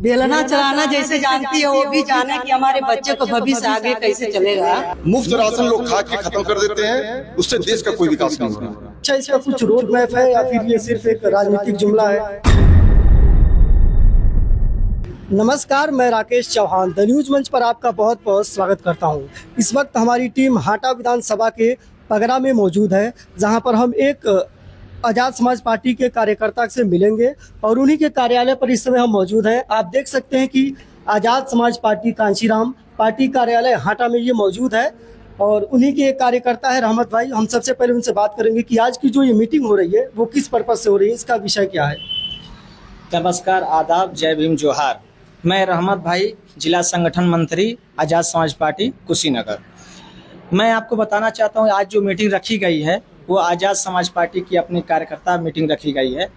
बेलना चलाना जैसे जानती है वो भी जाने कि हमारे बच्चे को भविष्य आगे कैसे चलेगा। मुफ्त राशन लोग खा के खत्म कर देते हैं, उससे देश का कोई विकास नहीं हो रहा। अच्छा, इसका कुछ रोड मैप है या फिर ये सिर्फ एक राजनीतिक जुमला है? नमस्कार, मैं राकेश चौहान द न्यूज मंच पर आपका बहुत बहुत स्वागत करता हूं। इस वक्त हमारी टीम हाटा विधानसभा के पगरा में मौजूद है, जहां पर हम एक आज़ाद समाज पार्टी के कार्यकर्ता से मिलेंगे और उन्हीं के कार्यालय पर इस समय हम मौजूद हैं। आप देख सकते हैं कि आज़ाद समाज पार्टी कांशीराम पार्टी कार्यालय हाटा में ये मौजूद है और उन्हीं के एक कार्यकर्ता है रहमत भाई। हम सबसे पहले उनसे बात करेंगे कि आज की जो ये मीटिंग हो रही है वो किस पर्पज़ से हो रही है, इसका विषय क्या है। नमस्कार, आदाब, जय भीम, जोहार। मैं रहमत भाई, जिला संगठन मंत्री, आज़ाद समाज पार्टी कुशीनगर। मैं आपको बताना चाहता हूँ आज जो मीटिंग रखी गई है वो आज़ाद समाज पार्टी की अपनी कार्यकर्ता मीटिंग रखी गई है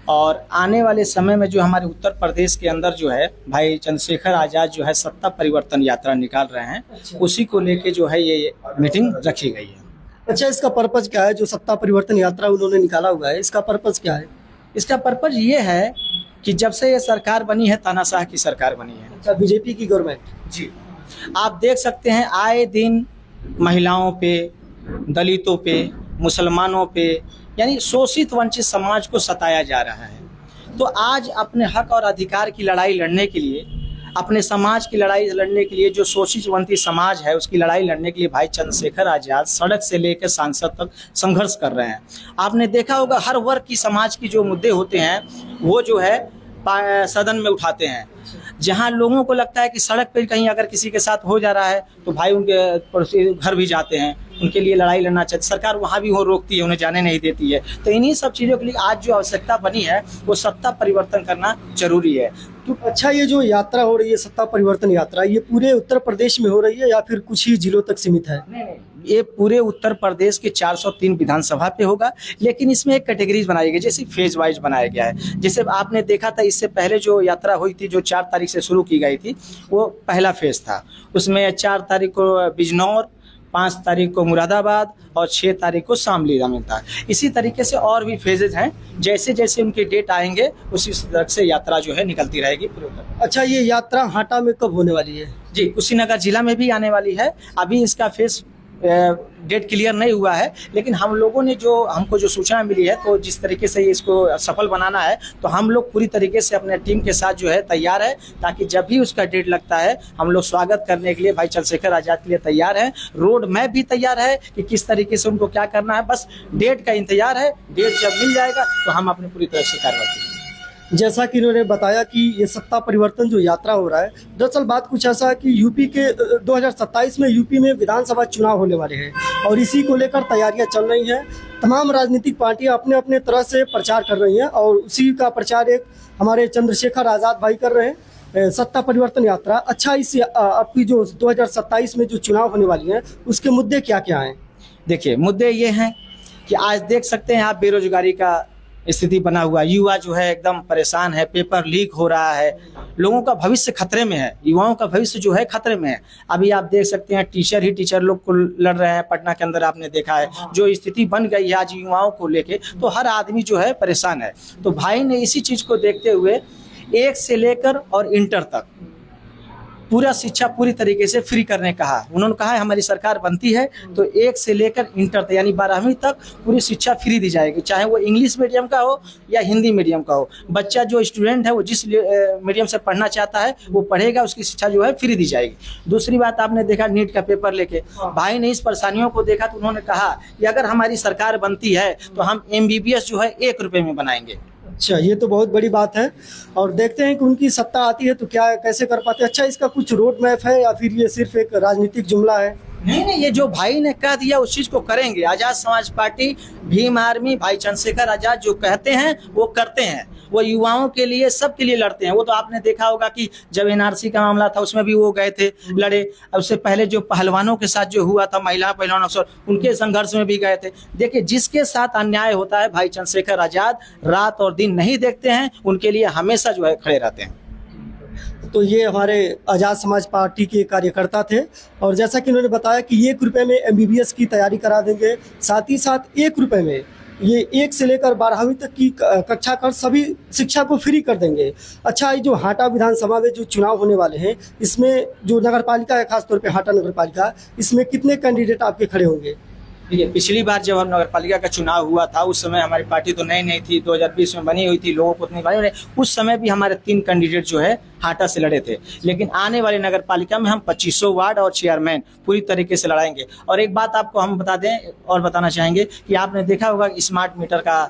और आने वाले समय में जो हमारे उत्तर प्रदेश के अंदर जो है भाई चंद्रशेखर आज़ाद जो है सत्ता परिवर्तन यात्रा निकाल रहे हैं, उसी को लेके जो है ये मीटिंग रखी गई है। अच्छा, इसका पर्पज़ क्या है जो सत्ता परिवर्तन यात्रा उन्होंने निकाला हुआ है, इसका पर्पज़ क्या है? इसका पर्पज़ ये है कि जब से ये सरकार बनी है, तानाशाह की सरकार बनी है। अच्छा, बीजेपी की गवर्नमेंट। जी, आप देख सकते हैं आए दिन महिलाओं पे, दलितों पे, मुसलमानों पे, यानी शोषित वंचित समाज को सताया जा रहा है। तो आज अपने हक और अधिकार की लड़ाई लड़ने के लिए, अपने समाज की लड़ाई लड़ने के लिए, जो शोषित वंचित समाज है उसकी लड़ाई लड़ने के लिए भाई चंद्रशेखर आज़ाद सड़क से लेकर सांसद तक संघर्ष कर रहे हैं। आपने देखा होगा हर वर्ग की समाज की जो मुद्दे होते हैं वो जो है सदन में उठाते हैं। जहां लोगों को लगता है कि सड़क पर कहीं अगर किसी के साथ हो जा रहा है तो भाई उनके घर भी जाते हैं, उनके लिए लड़ाई लड़ना चाहते, सरकार वहां भी वो रोकती है, उन्हें जाने नहीं देती है। तो इन्हीं सब चीज़ों के लिए आज जो आवश्यकता बनी है वो सत्ता परिवर्तन करना जरूरी है। तो अच्छा, ये जो यात्रा हो रही है सत्ता परिवर्तन यात्रा, ये पूरे उत्तर प्रदेश में हो रही है या फिर कुछ ही जिलों तक सीमित है? नहीं, ये पूरे उत्तर प्रदेश के 403 विधानसभा पे होगा, लेकिन इसमें एक कैटेगरीज बनाई गई, जैसे फेज वाइज बनाया गया है। जैसे आपने देखा था इससे पहले जो यात्रा हुई थी जो 4 तारीख से शुरू की गई थी वो पहला फेज था। उसमें 4 तारीख को बिजनौर, 5 तारीख को मुरादाबाद और 6 तारीख को शामली में था। इसी तरीके से और भी फेजेज हैं, जैसे जैसे उनके डेट आएंगे उसी तरह से यात्रा जो है निकलती रहेगी पूरे। अच्छा, ये यात्रा हाटा में कब होने वाली है? जी, कुशीनगर जिला में भी आने वाली है। अभी इसका फेज डेट क्लियर नहीं हुआ है, लेकिन हम लोगों ने जो हमको जो सूचना मिली है तो जिस तरीके से इसको सफल बनाना है तो हम लोग पूरी तरीके से अपने टीम के साथ जो है तैयार है, ताकि जब भी उसका डेट लगता है हम लोग स्वागत करने के लिए भाई चंद्रशेखर आज़ाद के लिए तैयार हैं। रोड मैप भी तैयार है कि किस तरीके से उनको क्या करना है, बस डेट का इंतजार है। डेट जब मिल जाएगा तो हम अपनी पूरी तरह से कार्रवाई करेंगे। जैसा कि इन्होंने बताया कि ये सत्ता परिवर्तन जो यात्रा हो रहा है, दरअसल बात कुछ ऐसा है कि यूपी के 2027 में यूपी में विधानसभा चुनाव होने वाले हैं और इसी को लेकर तैयारियां चल रही हैं। तमाम राजनीतिक पार्टियां अपने अपने तरह से प्रचार कर रही हैं और उसी का प्रचार एक हमारे चंद्रशेखर आज़ाद भाई कर रहे हैं, सत्ता परिवर्तन यात्रा। अच्छा, इस आपकी जो 2027 में जो चुनाव होने वाली हैं उसके मुद्दे क्या क्या हैं? देखिए, मुद्दे ये हैं कि आज देख सकते हैं आप बेरोजगारी का स्थिति बना हुआ, युवा जो है एकदम परेशान है, पेपर लीक हो रहा है, लोगों का भविष्य खतरे में है, युवाओं का भविष्य जो है खतरे में है। अभी आप देख सकते हैं टीचर लोग को लड़ रहे हैं पटना के अंदर, आपने देखा है जो स्थिति बन गई है आज युवाओं को लेके, तो हर आदमी जो है परेशान है। तो भाई ने इसी चीज को देखते हुए 1 से लेकर और इंटर तक पूरा शिक्षा पूरी तरीके से फ्री करने कहा। उन्होंने कहा है हमारी सरकार बनती है तो 1 से लेकर इंटर तक यानी 12वीं तक पूरी शिक्षा फ्री दी जाएगी, चाहे वो इंग्लिश मीडियम का हो या हिंदी मीडियम का हो। बच्चा जो स्टूडेंट है वो जिस मीडियम से पढ़ना चाहता है वो पढ़ेगा, उसकी शिक्षा जो है फ्री दी जाएगी। दूसरी बात आपने देखा नीट का पेपर लेके भाई ने इस परेशानियों को देखा तो उन्होंने कहा कि अगर हमारी सरकार बनती है तो हम MBBS जो है 1 रुपये में बनाएंगे। अच्छा, ये तो बहुत बड़ी बात है और देखते हैं कि उनकी सत्ता आती है तो क्या कैसे कर पाते हैं। अच्छा, इसका कुछ रोड मैप है या फिर ये सिर्फ एक राजनीतिक जुमला है? नहीं, ये जो भाई ने कह दिया उस चीज को करेंगे। आज़ाद समाज पार्टी, भीम आर्मी, भाई चंद्रशेखर आज़ाद जो कहते हैं वो करते हैं। वो युवाओं के लिए, सबके लिए लड़ते हैं। वो तो आपने देखा होगा कि जब NRC का मामला था उसमें भी वो गए थे लड़े। उससे पहले जो पहलवानों के साथ जो हुआ था, महिला पहलवानों से, उनके संघर्ष में भी गए थे। देखिए, जिसके साथ अन्याय होता है भाई चंद्रशेखर आज़ाद रात और दिन नहीं देखते हैं, उनके लिए हमेशा जो है खड़े रहते हैं। तो ये हमारे आज़ाद समाज पार्टी के कार्यकर्ता थे और जैसा कि उन्होंने बताया कि 1 रुपये में MBBS की तैयारी करा देंगे, साथ ही साथ 1 रुपये में ये 1 से लेकर 12वीं तक की कक्षा कर सभी शिक्षा को फ्री कर देंगे। अच्छा, ये जो हाटा विधानसभा में जो चुनाव होने वाले हैं, इसमें जो नगर पालिका है, खासतौर पे हाटा नगर पालिका, इसमें कितने कैंडिडेट आपके खड़े होंगे? देखिए, पिछली बार जब हम नगर पालिका का चुनाव हुआ था, उस समय हमारी पार्टी तो नई थी, 2020 में बनी हुई थी, लोगों को उतनी मालूम नहीं। उस समय भी हमारे 3 कैंडिडेट जो है हाटा से लड़े थे। लेकिन आने वाले नगर पालिका में हम 2500 वार्ड और चेयरमैन पूरी तरीके से लड़ाएंगे। और एक बात आपको हम बता दें और बताना चाहेंगे कि आपने देखा होगा स्मार्ट मीटर का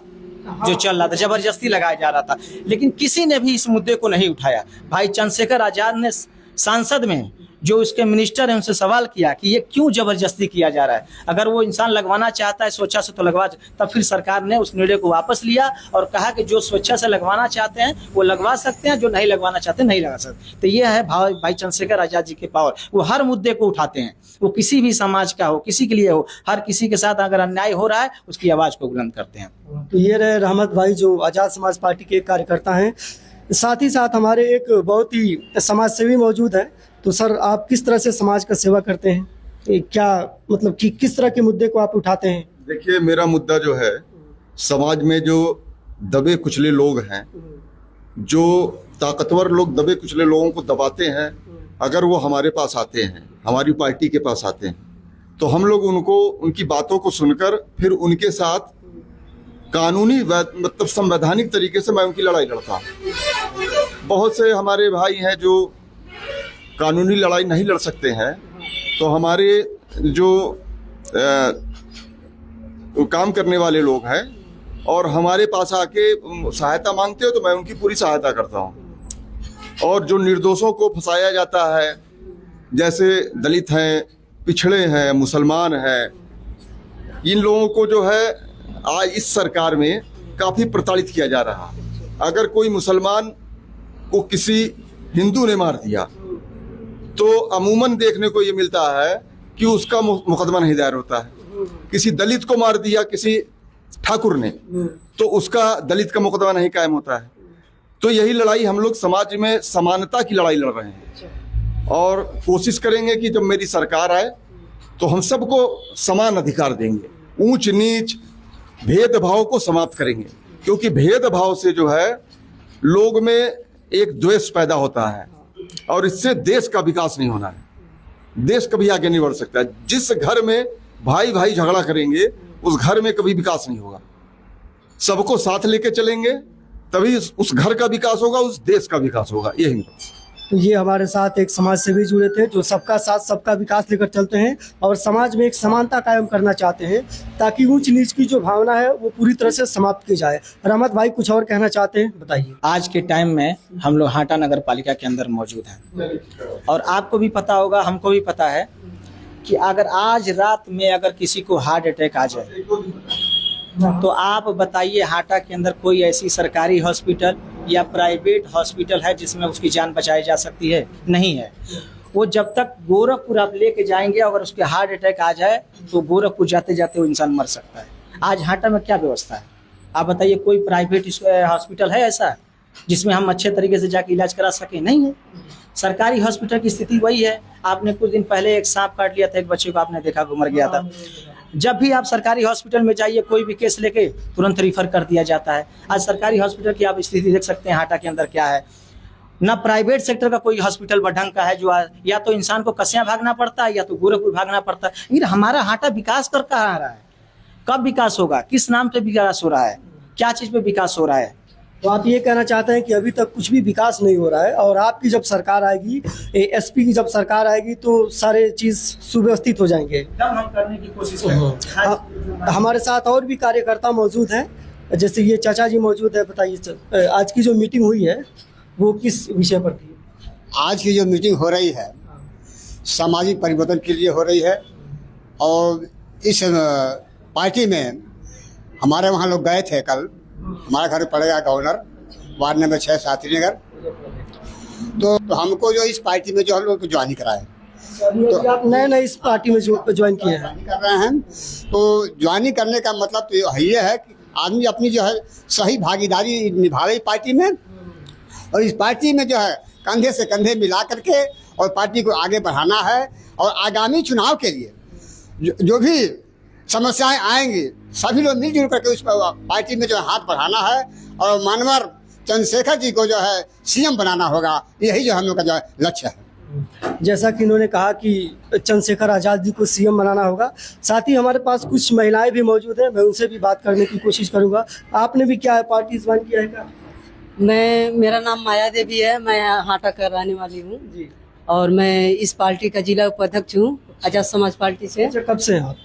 जो चल रहा था, जबरदस्ती लगाया जा रहा था, लेकिन किसी ने भी इस मुद्दे को नहीं उठाया। भाई चंद्रशेखर आजाद ने सांसद में जो उसके मिनिस्टर हैं उनसे सवाल किया कि ये क्यों जबरदस्ती किया जा रहा है। अगर वो इंसान लगवाना चाहता है स्वेच्छा से तो लगवा, तब फिर सरकार ने उस निर्णय को वापस लिया और कहा कि जो स्वेच्छा से लगवाना चाहते हैं वो लगवा सकते हैं, जो नहीं लगवाना चाहते नहीं लगा सकते। तो ये है भाई चंद्रशेखर आजाद जी के पावर। वो हर मुद्दे को उठाते हैं, वो किसी भी समाज का हो, किसी के लिए हो, हर किसी के साथ अगर अन्याय हो रहा है उसकी आवाज को बुलंद करते हैं। तो ये रहे रहमत भाई, जो आजाद समाज पार्टी के कार्यकर्ता हैं। साथ ही साथ हमारे एक बहुत ही समाज सेवी मौजूद है। तो सर, आप किस तरह से समाज का सेवा करते हैं? क्या मतलब कि किस तरह के मुद्दे को आप उठाते हैं? देखिए, मेरा मुद्दा जो है, समाज में जो दबे कुचले लोग हैं, जो ताकतवर लोग दबे कुचले लोगों को दबाते हैं, अगर वो हमारे पास आते हैं, हमारी पार्टी के पास आते हैं, तो हम लोग उनको उनकी बातों को सुनकर फिर उनके साथ कानूनी मतलब संवैधानिक तरीके से मैं उनकी लड़ाई लड़ता हूँ। बहुत से हमारे भाई हैं जो कानूनी लड़ाई नहीं लड़ सकते हैं, तो हमारे जो काम करने वाले लोग हैं और हमारे पास आके सहायता मांगते हो, तो मैं उनकी पूरी सहायता करता हूँ। और जो निर्दोषों को फंसाया जाता है, जैसे दलित हैं, पिछड़े हैं, मुसलमान हैं, इन लोगों को जो है आज इस सरकार में काफ़ी प्रताड़ित किया जा रहा है। अगर कोई मुसलमान को किसी हिंदू ने मार दिया तो अमूमन देखने को ये मिलता है कि उसका मुकदमा नहीं दायर होता है। किसी दलित को मार दिया किसी ठाकुर ने, तो उसका दलित का मुकदमा नहीं कायम होता है। तो यही लड़ाई हम लोग समाज में समानता की लड़ाई लड़ रहे हैं और कोशिश करेंगे कि जब मेरी सरकार आए तो हम सबको समान अधिकार देंगे, ऊंच नीच भेदभाव को समाप्त करेंगे। क्योंकि भेदभाव से जो है लोग में एक द्वेष पैदा होता है और इससे देश का विकास नहीं होना है, देश कभी आगे नहीं बढ़ सकता है। जिस घर में भाई भाई झगड़ा करेंगे उस घर में कभी विकास नहीं होगा। सबको साथ लेके चलेंगे तभी उस घर का विकास होगा, उस देश का विकास होगा। यही तो ये हमारे साथ एक समाज सेवी जुड़े थे जो सबका साथ सबका विकास लेकर चलते हैं और समाज में एक समानता कायम करना चाहते हैं ताकि ऊंच नीच की जो भावना है वो पूरी तरह से समाप्त की जाए। रहमत भाई कुछ और कहना चाहते हैं, बताइए। आज के टाइम में हम लोग हाटा नगर पालिका के अंदर मौजूद हैं और आपको भी पता होगा, हमको भी पता है कि अगर आज रात में अगर किसी को हार्ट अटैक आ जाए तो आप बताइए हाटा के अंदर कोई ऐसी सरकारी हॉस्पिटल या प्राइवेट हॉस्पिटल है जिसमें उसकी जान बचाई जा सकती है? नहीं है। वो जब तक गोरखपुर आप लेके जाएंगे अगर उसके हार्ट अटैक आ जाए तो गोरखपुर जाते जाते वो इंसान मर सकता है। आज हाटा में क्या व्यवस्था है? आप बताइए, कोई प्राइवेट हॉस्पिटल है ऐसा जिसमें हम अच्छे तरीके से जाके इलाज करा सकें? नहीं है। सरकारी हॉस्पिटल की स्थिति वही है। आपने कुछ दिन पहले एक सांप काट लिया था एक बच्चे को, आपने देखा वो मर गया था। जब भी आप सरकारी हॉस्पिटल में जाइए कोई भी केस लेके तुरंत रिफर कर दिया जाता है। आज सरकारी हॉस्पिटल की आप स्थिति देख सकते हैं हाटा के अंदर क्या है। ना प्राइवेट सेक्टर का कोई हॉस्पिटल ढंग का है, जो या तो इंसान को कसियां भागना पड़ता है या तो गोरखपुर भागना पड़ता है। लेकिन हमारा हाटा विकास कर कहाँ रहा है? कब विकास होगा? किस नाम पे विकास हो रहा है? क्या चीज पे विकास हो रहा है? तो आप ये कहना चाहते हैं कि अभी तक कुछ भी विकास नहीं हो रहा है और आपकी जब सरकार आएगी, एसपी की जब सरकार आएगी तो सारे चीज सुव्यवस्थित हो जाएंगे। एकदम हम करने की कोशिश करेंगे। हमारे साथ और भी कार्यकर्ता मौजूद हैं, जैसे ये चाचा जी मौजूद है। बताइए, आज की जो मीटिंग हुई है वो किस विषय पर थी? आज की जो मीटिंग हो रही है सामाजिक परिवर्तन के लिए हो रही है और इस पार्टी में हमारे वहाँ लोग गए थे कल। हमारा घर पड़ेगा governor, ward number 6 Shastri Nagar. तो हमको जो इस पार्टी में जो हम लोग ज्वाइन कराए, तो आप नए इस पार्टी में ज्वाइन किए हैं? कर रहे हैं। तो ज्वाइन करने का मतलब तो ये है कि आदमी अपनी जो है सही भागीदारी निभा रही पार्टी में और इस पार्टी में जो है कंधे से कंधे मिला करके और पार्टी को आगे बढ़ाना है। और आगामी चुनाव के लिए जो भी समस्याएं आएंगी, सभी लोग मिलजुल करके उस पार्टी में जो है हाथ बढ़ाना है और मानवर चंद्रशेखर जी को जो है सीएम बनाना होगा। यही जो हम लोग का जो है लक्ष्य है। जैसा कि इन्होंने कहा कि चंद्रशेखर आज़ाद जी को सीएम बनाना होगा, साथ ही हमारे पास कुछ महिलाएं भी मौजूद हैं, मैं उनसे भी बात करने की कोशिश करूंगा। आपने भी क्या पार्टी ज्वाइन किया है क्या? मेरा नाम माया देवी है, मैं हाटा कर रहने वाली हूँ जी। और मैं इस पार्टी का जिला उपाध्यक्ष हूँ आजाद समाज पार्टी से। अच्छा, कब से हैं आप?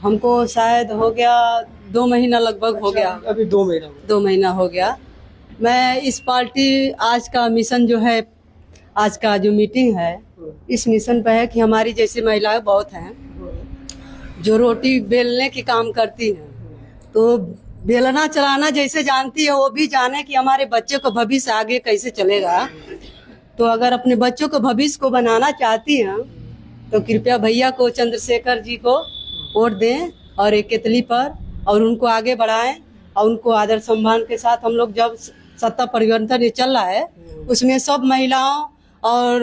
हमको शायद हो गया 2 महीना लगभग हो गया। अभी 2 महीना हुआ। 2 महीना हो गया। मैं इस पार्टी आज का मिशन जो है, आज का जो मीटिंग है, इस मिशन पे है कि हमारी जैसी महिलाएं बहुत हैं जो रोटी बेलने की काम करती हैं, तो बेलना चलाना जैसे जानती है वो भी जाने कि हमारे बच्चे को भविष्य आगे कैसे चलेगा। तो अगर अपने बच्चों को भविष्य को बनाना चाहती हैं तो कृपया भैया को, चंद्रशेखर जी को वोट दें और एक केतली पर, और उनको आगे बढ़ाएं और उनको आदर सम्मान के साथ। हम लोग जब सत्ता परिवर्तन ये चल रहा है उसमें सब महिलाओं और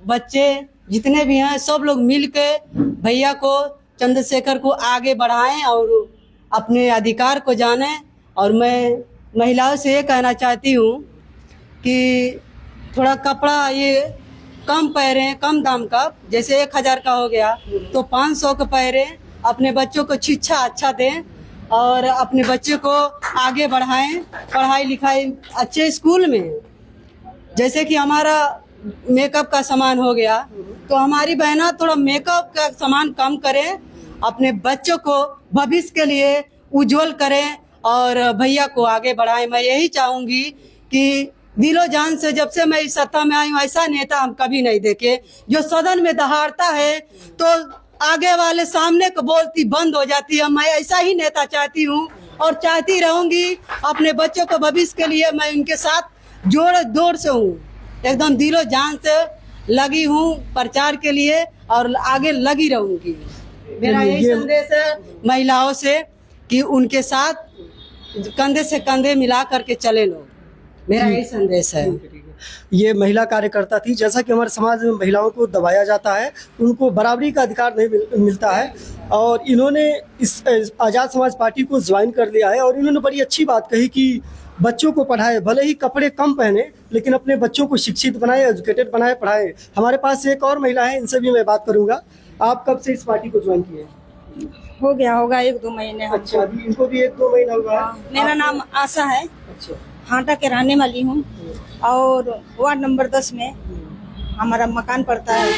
बच्चे जितने भी हैं सब लोग मिल के भैया को, चंद्रशेखर को आगे बढ़ाएं और अपने अधिकार को जानें। और मैं महिलाओं से ये कहना चाहती हूँ कि थोड़ा कपड़ा ये कम पहरें, कम दाम का, जैसे 1000 का हो गया तो 500 का पहरें, अपने बच्चों को शिक्षा अच्छा दें और अपने बच्चे को आगे बढ़ाएं, पढ़ाई लिखाई अच्छे स्कूल में। जैसे कि हमारा मेकअप का सामान हो गया तो हमारी बहना थोड़ा मेकअप का सामान कम करें, अपने बच्चों को भविष्य के लिए उज्जवल करें और भैया को आगे बढ़ाएं। मैं यही चाहूंगी कि दिलो जान से, जब से मैं इस सत्ता में आई हूँ ऐसा नेता हम कभी नहीं देखे जो सदन में दहाड़ता है तो आगे वाले सामने को बोलती बंद हो जाती है। मैं ऐसा ही नेता चाहती हूँ और चाहती रहूंगी। अपने बच्चों को भविष्य के लिए मैं उनके साथ जोर से हूँ, एकदम दिलो जान से लगी हूँ प्रचार के लिए और आगे लगी रहूंगी। मेरा यही संदेश है महिलाओं से कि उनके साथ कंधे से कंधे मिला करके चले लोग, मेरा यही संदेश है। ये महिला कार्यकर्ता थी। जैसा कि हमारे समाज में महिलाओं को दबाया जाता है, उनको बराबरी का अधिकार नहीं मिलता है, और इन्होंने इस आज़ाद समाज पार्टी को ज्वाइन कर लिया है। और इन्होंने बड़ी अच्छी बात कही कि बच्चों को पढ़ाए, भले ही कपड़े कम पहने लेकिन अपने बच्चों को शिक्षित बनाए, एजुकेटेड बनाए, पढ़ाए। हमारे पास एक और महिला है, इनसे भी मैं बात करूंगा। आप कब से इस पार्टी को ज्वाइन किए? होगा 1-2 महीने। अच्छा, अभी इनको भी 1-2 महीना हुआ है। मेरा नाम आशा है, अच्छा, हाटा के रहने वाली हूँ और वार्ड नंबर 10 में हमारा मकान पड़ता है।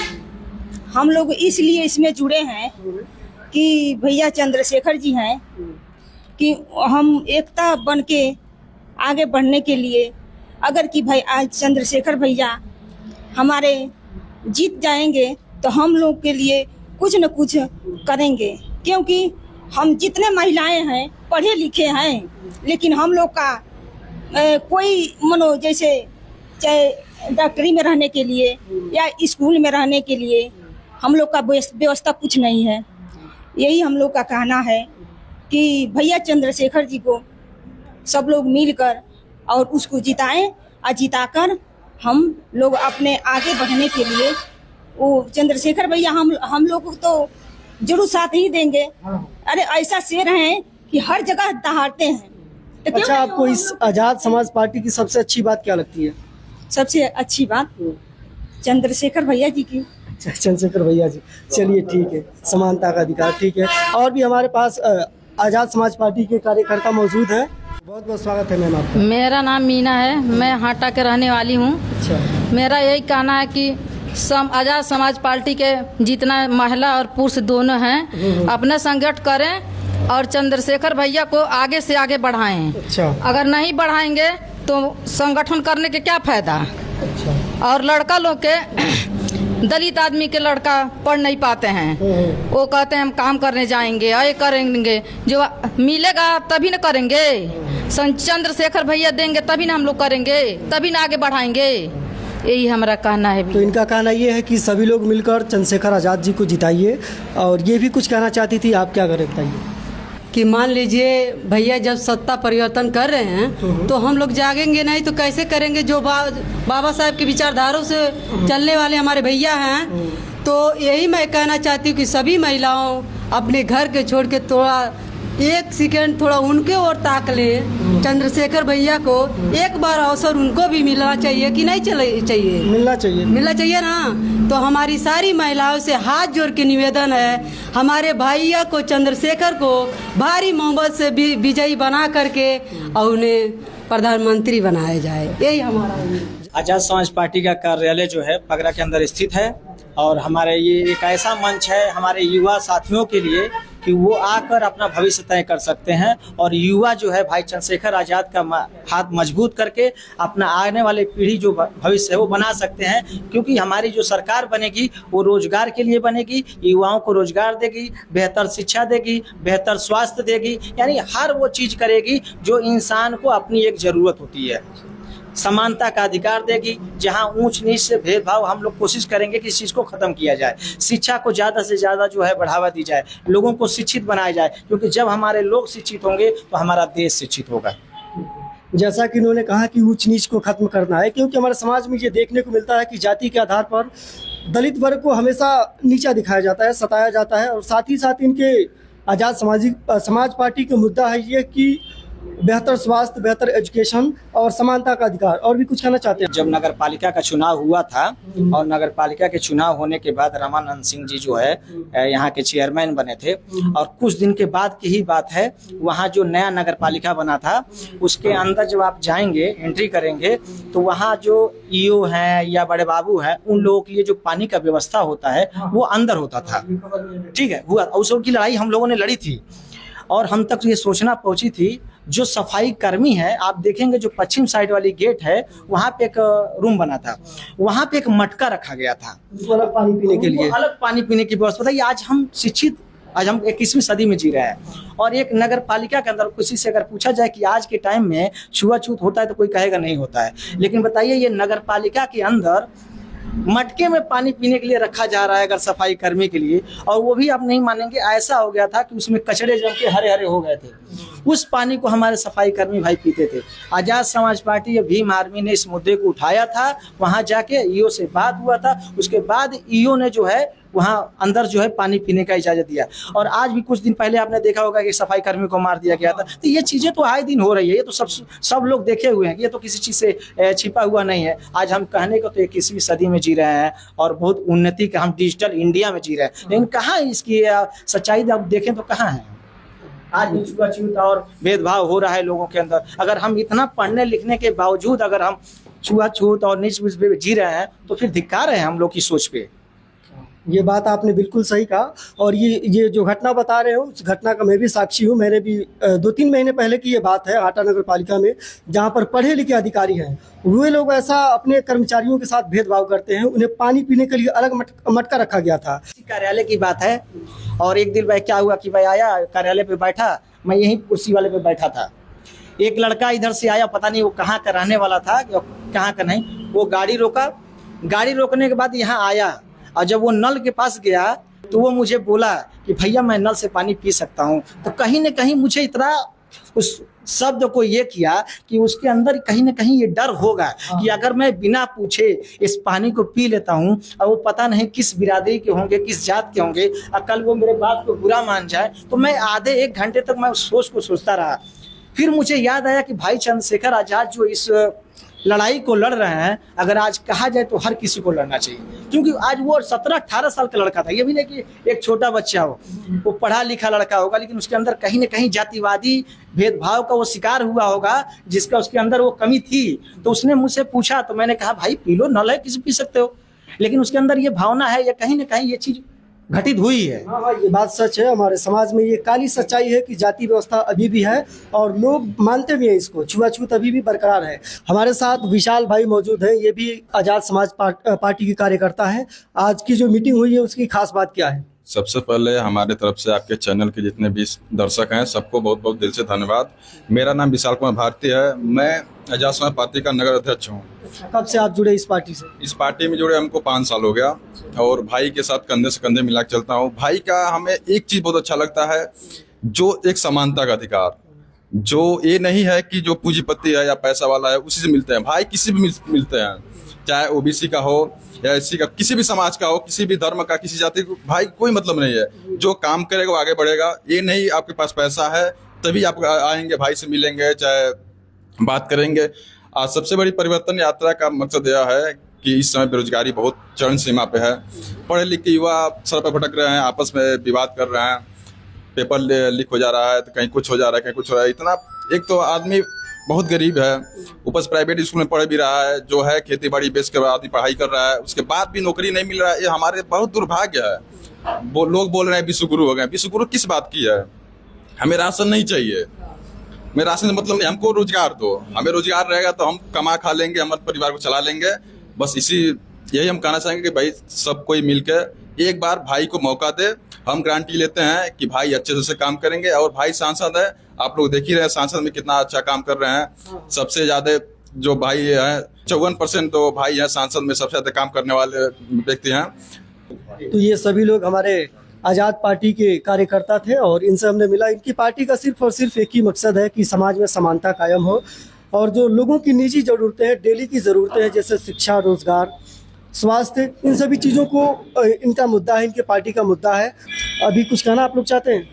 हम लोग इसलिए इसमें जुड़े हैं कि भैया चंद्रशेखर जी हैं कि हम एकता बन के आगे बढ़ने के लिए, अगर कि भाई आज चंद्रशेखर भैया हमारे जीत जाएंगे तो हम लोग के लिए कुछ न कुछ करेंगे, क्योंकि हम जितने महिलाएं हैं पढ़े लिखे हैं लेकिन हम लोग का कोई मनो जैसे चाहे डॉक्टरी में रहने के लिए या स्कूल में रहने के लिए हम लोग का व्यवस्था कुछ नहीं है। यही हम लोग का कहना है कि भैया चंद्रशेखर जी को सब लोग मिलकर और उसको जिताएं और जिताकर हम लोग अपने आगे बढ़ने के लिए वो चंद्रशेखर भैया हम लोग को तो जरूर साथ ही देंगे। अरे ऐसा शेर हैं कि हर जगह दहाड़ते हैं। तो अच्छा, आपको इस आज़ाद समाज पार्टी की सबसे अच्छी बात क्या लगती है? सबसे अच्छी बात चंद्रशेखर भैया जी की। चंद्रशेखर भैया जी, चलिए ठीक है, समानता का अधिकार, ठीक है। और भी हमारे पास आज़ाद समाज पार्टी के कार्यकर्ता मौजूद हैं। बहुत बहुत स्वागत है मैम आपका। मेरा नाम मीना है, मैं हाटा के रहने वाली हूँ। अच्छा, मेरा यही कहना है कि आज़ाद समाज पार्टी के जितना महिला और पुरुष दोनों हैं अपने संगठन करें और चंद्रशेखर भैया को आगे से आगे बढ़ाएं। अच्छा, अगर नहीं बढ़ाएंगे तो संगठन करने के क्या फायदा। अच्छा, और लड़का लोग के दलित आदमी के लड़का पढ़ नहीं पाते हैं, वो कहते हैं हम काम करने जाएंगे और ये करेंगे, जो मिलेगा तभी न करेंगे। चंद्रशेखर भैया देंगे तभी ना हम लोग करेंगे, तभी ना आगे बढ़ाएंगे। यही हमारा कहना है। तो इनका कहना ये है कि सभी लोग मिलकर चंद्रशेखर आज़ाद जी को जिताइए। और ये भी कुछ कहना चाहती थी, आप क्या करें बताइए? कि मान लीजिए भैया जब सत्ता परिवर्तन कर रहे हैं तो हम लोग जागेंगे नहीं तो कैसे करेंगे। जो बाबा साहब की विचारधारों से चलने वाले हमारे भैया हैं, तो यही मैं कहना चाहती हूँ कि सभी महिलाओं अपने घर के छोड़ के थोड़ा एक सेकेंड थोड़ा उनके ओर ताक ले। चंद्रशेखर भैया को एक बार अवसर उनको भी मिलना चाहिए कि नहीं चाहिए? मिलना चाहिए ना। तो हमारी सारी महिलाओं से हाथ जोड़ के निवेदन है, हमारे भैया को चंद्रशेखर को भारी मोहब्बत से भी विजयी बना करके और उन्हें प्रधानमंत्री बनाया जाए, यही हमारा। आजाद समाज पार्टी का कार्यालय जो है पगरा के अंदर स्थित है और हमारे ये एक ऐसा मंच है हमारे युवा साथियों के लिए कि वो आकर अपना भविष्य तय कर सकते हैं और युवा जो है भाई चंद्रशेखर आजाद का हाथ मजबूत करके अपना आने वाले पीढ़ी जो भविष्य है वो बना सकते हैं, क्योंकि हमारी जो सरकार बनेगी वो रोजगार के लिए बनेगी, युवाओं को रोजगार देगी, बेहतर शिक्षा देगी, बेहतर स्वास्थ्य देगी, यानी हर वो चीज करेगी जो इंसान को अपनी एक जरूरत होती है। समानता का अधिकार देगी, जहां ऊंच नीच से भेदभाव हम लोग कोशिश करेंगे कि इस चीज को खत्म किया जाए। शिक्षा को ज्यादा से ज्यादा जो है बढ़ावा दी जाए, लोगों को शिक्षित बनाया जाए, क्योंकि जब हमारे लोग शिक्षित होंगे तो हमारा देश शिक्षित होगा। जैसा कि इन्होंने कहा कि ऊंच नीच को खत्म करना है, क्योंकि हमारे समाज में ये देखने को मिलता है कि जाति के आधार पर दलित वर्ग को हमेशा नीचा दिखाया जाता है, सताया जाता है। और साथ ही साथ इनके आजाद समाज पार्टी का मुद्दा है ये कि बेहतर स्वास्थ्य, बेहतर एजुकेशन और समानता का अधिकार। और भी कुछ कहना चाहते हैं? जब नगर पालिका का चुनाव हुआ था और नगर पालिका के चुनाव होने के बाद रामानंद सिंह जी जो है यहाँ के चेयरमैन बने थे और कुछ दिन के बाद की ही बात है, वहाँ जो नया नगर पालिका बना था उसके अंदर जब आप जाएंगे, एंट्री करेंगे, तो वहाँ जो ईओ हैं या बड़े बाबू हैं, उन लोगों के लिए जो पानी का व्यवस्था होता है वो अंदर होता था। ठीक है, हुआ उस की लड़ाई हम लोगों ने लड़ी थी और हम तक ये सोचना पहुंची थी, जो सफाई कर्मी है, आप देखेंगे जो पश्चिम साइड वाली गेट है वहाँ पे एक रूम बना था, वहाँ पे एक मटका रखा गया था अलग पानी पीने के लिए, अलग पानी पीने की व्यवस्था। बताइए, आज हम शिक्षित, आज हम 21वीं सदी में जी रहे हैं और एक नगर पालिका के अंदर किसी से अगर पूछा जाए कि आज के टाइम में छुआछूत होता है तो कोई कहेगा नहीं होता है, लेकिन बताइए ये नगर पालिका के अंदर मटके में पानी पीने के लिए रखा जा रहा है अगर सफाई कर्मी के लिए, और वो भी आप नहीं मानेंगे ऐसा हो गया था कि उसमें कचड़े जम के हरे हरे हो गए थे। उस पानी को हमारे सफाई कर्मी भाई पीते थे। आजाद समाज पार्टी या भीम आर्मी ने इस मुद्दे को उठाया था, वहां जाके ईओ से बात हुआ था, उसके बाद ईओ ने जो है वहाँ अंदर जो है पानी पीने का इजाजत दिया। और आज भी कुछ दिन पहले आपने देखा होगा कि सफाई कर्मी को मार दिया गया था। तो ये चीजें तो आए दिन हो रही है, ये तो सब लोग देखे हुए हैं, ये तो किसी चीज से छिपा हुआ नहीं है। आज हम कहने को तो 21वीं सदी में जी रहे हैं और बहुत उन्नति का, हम डिजिटल इंडिया में जी रहे हैं, लेकिन कहाँ इसकी सच्चाई आप देखें तो कहाँ है? आज भी छुआछूत और भेदभाव हो रहा है लोगों के अंदर। अगर हम इतना पढ़ने लिखने के बावजूद अगर हम छुआछूत और नीच पे जी रहे हैं तो फिर धिक्कार है हम लोग की सोच पे। ये बात आपने बिल्कुल सही कहा। और ये जो घटना बता रहे हो उस घटना का मैं भी साक्षी हूँ। मैंने भी 2-3 महीने पहले की ये बात है, हाटा नगर पालिका में, जहाँ पर पढ़े लिखे अधिकारी हैं, वे लोग ऐसा अपने कर्मचारियों के साथ भेदभाव करते हैं। उन्हें पानी पीने के लिए अलग मटका रखा गया था। कार्यालय की बात है और एक दिन भाई क्या हुआ कि भाई आया कार्यालय पे बैठा, मैं यहीं कुर्सी वाले पे बैठा था, एक लड़का इधर से आया, पता नहीं वो कहाँ का रहने वाला था, कहाँ का नहीं, वो गाड़ी रोका, गाड़ी रोकने के बाद यहाँ आया और जब वो नल के पास गया तो वो मुझे बोला कि भैया मैं नल से पानी पी सकता हूँ। तो कहीं न कहीं मुझे इतना उस शब्द को ये किया कि उसके अंदर कहीं न कहीं ये डर होगा कि अगर मैं बिना पूछे इस पानी को पी लेता हूँ और वो पता नहीं किस बिरादरी के होंगे, किस जात के होंगे, और कल वो मेरे बात को बुरा मान जाए, तो मैं आधे 1 घंटे तक मैं उस सोच को सोचता रहा। फिर मुझे याद आया कि भाई चंद्रशेखर आजाद जो इस लड़ाई को लड़ रहे हैं, अगर आज कहा जाए तो हर किसी को लड़ना चाहिए, क्योंकि आज वो 17-18 साल का लड़का था। ये भी नहीं कि एक छोटा बच्चा हो, वो पढ़ा लिखा लड़का होगा, लेकिन उसके अंदर कहीं न कहीं जातिवादी भेदभाव का वो शिकार हुआ होगा, जिसका उसके अंदर वो कमी थी। तो उसने मुझसे पूछा तो मैंने कहा भाई पी लो, नल है, किसी पी सकते हो, लेकिन उसके अंदर ये भावना है, या कहीं न कहीं ये चीज घटित हुई है। हाँ, ये बात सच है। हमारे समाज में ये काली सच्चाई है कि जाति व्यवस्था अभी भी है और लोग मानते भी हैं इसको, छुआछूत अभी भी बरकरार है। हमारे साथ विशाल भाई मौजूद हैं, ये भी आजाद समाज पार्टी के कार्यकर्ता है। आज की जो मीटिंग हुई है उसकी खास बात क्या है? सबसे पहले हमारे तरफ से आपके चैनल के जितने भी दर्शक हैं सबको बहुत बहुत दिल से धन्यवाद। मेरा नाम विशाल कुमार भारती है, मैं आजाद समाज पार्टी का नगर अध्यक्ष हूँ। कब से आप जुड़े इस पार्टी से? इस पार्टी में जुड़े हमको 5 साल हो गया और भाई के साथ कंधे से कंधे मिला के चलता हूँ। भाई का हमें एक चीज़ बहुत अच्छा लगता है, जो एक समानता का अधिकार, जो ये नहीं है कि जो पूंजीपति है या पैसा वाला है उसी से मिलते हैं। भाई किसी भी मिलते हैं, चाहे ओबीसी का हो या एससी का, किसी भी समाज का हो, किसी भी धर्म का, किसी जाति का, भाई कोई मतलब नहीं है। जो काम करेगा वो आगे बढ़ेगा। ये नहीं आपके पास पैसा है तभी आप आएंगे, भाई से मिलेंगे, चाहे बात करेंगे। आज सबसे बड़ी परिवर्तन यात्रा का मकसद यह है कि इस समय बेरोजगारी बहुत चरम सीमा पे है। पढ़े लिखे युवा सड़क पर भटक रहे हैं, आपस में विवाद कर रहे हैं, पेपर लीक हो जा रहा है, तो कहीं कुछ हो जा रहा है, कहीं कुछ हो रहा है। इतना, एक तो आदमी बहुत गरीब है, ऊपर से प्राइवेट स्कूल में पढ़ भी रहा है, जो है खेती बाड़ी बेच कर आदमी पढ़ाई कर रहा है, उसके बाद भी नौकरी नहीं मिल रहा है। ये हमारे बहुत दुर्भाग्य है। लोग बोल रहे हैं विश्वगुरु हो गए। विश्वगुरु किस बात की है? हमें राशन नहीं चाहिए। मैं राशन से मतलब नहीं, हमको रोजगार दो। हमें रोजगार रहेगा तो हम कमा खा लेंगे, हमारे परिवार को चला लेंगे। बस यही हम कहना चाहेंगे कि भाई सब कोई मिलकर एक बार भाई को मौका दे। हम गारंटी लेते हैं कि भाई अच्छे से काम करेंगे। और भाई सांसद है, आप लोग देख ही रहे हैं सांसद में कितना अच्छा काम कर रहे हैं। सबसे ज्यादा जो भाई है 54% तो भाई हैं सांसद में, सबसे ज्यादा काम करने वाले व्यक्ति हैं। तो ये सभी लोग हमारे आज़ाद पार्टी के कार्यकर्ता थे और इनसे हमने मिला। इनकी पार्टी का सिर्फ और सिर्फ एक ही मकसद है कि समाज में समानता कायम हो और जो लोगों की निजी ज़रूरतें हैं, डेली की ज़रूरतें हैं, जैसे शिक्षा, रोजगार, स्वास्थ्य, इन सभी चीज़ों को इनका मुद्दा है, इनके पार्टी का मुद्दा है। अभी कुछ कहना आप लोग चाहते हैं?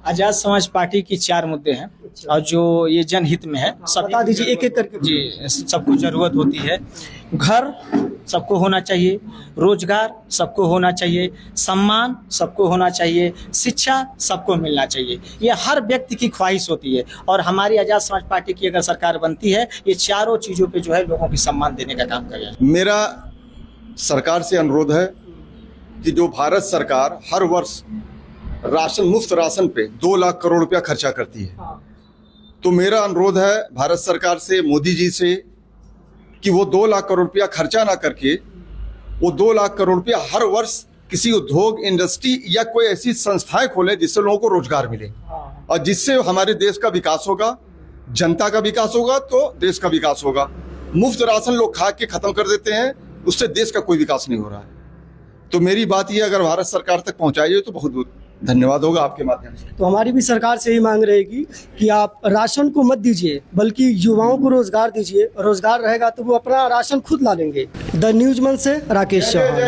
आजाद समाज पार्टी की 4 मुद्दे हैं और जो ये जनहित में है, सब बता दीजिए एक एक करके। जी, सबको जरूरत होती है। घर सबको होना चाहिए, रोजगार सबको होना चाहिए, सम्मान सबको होना चाहिए, शिक्षा सबको मिलना चाहिए। ये हर व्यक्ति की ख्वाहिश होती है और हमारी आजाद समाज पार्टी की अगर सरकार बनती है, ये चारों चीजों पे जो है लोगों को सम्मान देने का काम करेगा। मेरा सरकार से अनुरोध है कि जो भारत सरकार हर वर्ष राशन, मुफ्त राशन पे 2 लाख करोड़ रुपया खर्चा करती है, तो मेरा अनुरोध है भारत सरकार से, मोदी जी से, कि वो 2 लाख करोड़ रुपया खर्चा ना करके वो 2 लाख करोड़ रुपया हर वर्ष किसी उद्योग, इंडस्ट्री या कोई ऐसी संस्थाएं खोले जिससे लोगों को रोजगार मिले और जिससे हमारे देश का विकास होगा, जनता का विकास होगा तो देश का विकास होगा। मुफ्त राशन लोग खा के खत्म कर देते हैं, उससे देश का कोई विकास नहीं हो रहा है। तो मेरी बात ये अगर भारत सरकार तक पहुंचाइए तो बहुत बहुत धन्यवाद होगा आपके माध्यम से। तो हमारी भी सरकार से यही मांग रहेगी कि आप राशन को मत दीजिए, बल्कि युवाओं को रोजगार दीजिए। रोजगार रहेगा तो वो अपना राशन खुद ला लेंगे। द न्यूज मंच से राकेश चौहान।